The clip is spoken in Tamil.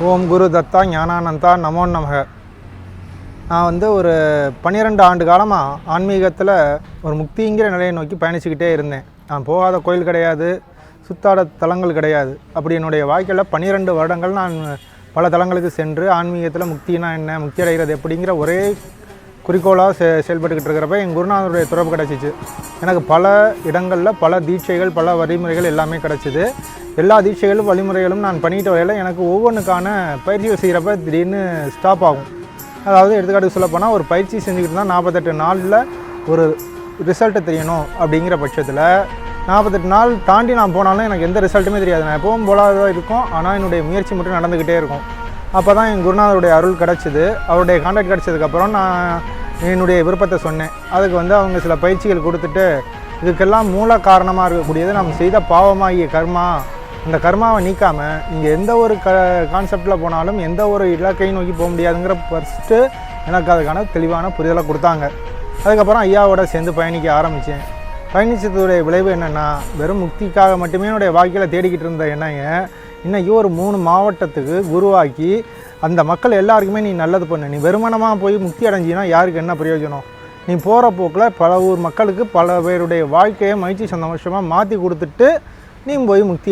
ஓம் குரு தத்தா ஞானானந்தா நமோ நமக. நான் ஒரு 12 ஆண்டு காலமாக ஆன்மீகத்தில் ஒரு முக்திங்கிற நிலையை நோக்கி பயணிச்சுக்கிட்டே இருந்தேன். நான் போகாத கோயில் கிடையாது, சுத்தாட தலங்கள் கிடையாது. அப்படி என்னுடைய வாழ்க்கையில் 12 வருடங்கள் நான் பல தலங்களுக்கு சென்று ஆன்மீகத்தில் முக்தினா என்ன, முக்தி அடைகிறது எப்படிங்கிற ஒரே குறிக்கோளாக செயல்பட்டுக்கிட்டு இருக்கிறப்ப என் குருநாதருடைய தொடர்பு கிடச்சிச்சு. எனக்கு பல இடங்களில் பல தீட்சைகள், பல வழிமுறைகள் எல்லாமே கிடச்சிது. எல்லா தீட்சைகளும் வழிமுறைகளும் நான் பண்ணிட்டு வரையில் எனக்கு ஒவ்வொன்றுக்கான பயிற்சிகள் செய்கிறப்ப திடீர்னு ஸ்டாப் ஆகும். அதாவது எடுத்துக்காட்டுக்கு சொல்லப்போனால் ஒரு பயிற்சி செஞ்சுக்கிட்டு இருந்தால் 48 நாளில் ஒரு ரிசல்ட்டு தெரியணும். அப்படிங்கிற பட்சத்தில் 48 நாள் தாண்டி நான் போனாலும் எனக்கு எந்த ரிசல்ட்டுமே தெரியாது. நான் எப்பவும் போலாதான் இருக்கும், ஆனால் என்னுடைய முயற்சி மட்டும் நடந்துக்கிட்டே இருக்கும். அப்போ தான் என் குருநாதருடைய அருள் கிடச்சிது. அவருடைய கான்டாக்ட் கிடச்சதுக்கப்புறம் நான் என்னுடைய விருப்பத்தை சொன்னேன். அதுக்கு அவங்க சில பயிற்சிகள் கொடுத்துட்டு, இதுக்கெல்லாம் மூல காரணமாக இருக்கக்கூடியது நம்ம செய்த பாவமாகிய கர்மா. அந்த கர்மாவை நீக்காமல் நீங்கள் எந்த ஒரு கான்செப்டில் போனாலும் எந்த ஒரு இலக்கையும் நோக்கி போக முடியாதுங்கிற ஃபஸ்ட்டு எனக்கு அதுக்கான தெளிவான புரிதலை கொடுத்தாங்க. அதுக்கப்புறம் ஐயாவோட சேர்ந்து பயணிக்க ஆரம்பித்தேன். பயணித்ததுடைய விளைவு என்னென்னா, வெறும் முக்திக்காக மட்டுமே என்னுடைய வாழ்க்கையில் தேடிக்கிட்டு இருந்த என்னைய இன்றைக்கி ஒரு 3 மாவட்டத்துக்கு குருவாக்கி அந்த மக்கள் எல்லாருக்குமே நீ நல்லது பண்ணு. நீ வெறுமனமாக போய் முக்தி அடைஞ்சின்னா யாருக்கு என்ன பிரயோஜனம்? நீ போகிற போக்கில் பல ஊர் மக்களுக்கு பல பேருடைய வாழ்க்கையை மகிழ்ச்சி சந்தோஷமாக மாற்றி கொடுத்துட்டு நீ போய் முக்தி